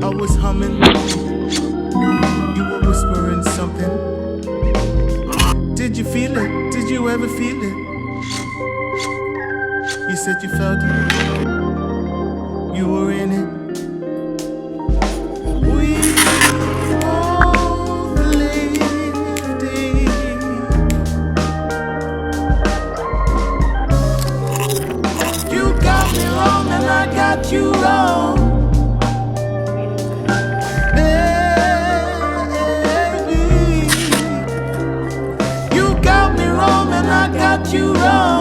I was humming, you were whispering something. Did you feel it? Did you ever feel it? You said you felt it, you were in it. We both lived it. You got me wrong and I got you wrong. Baby, you got me wrong and I got you wrong.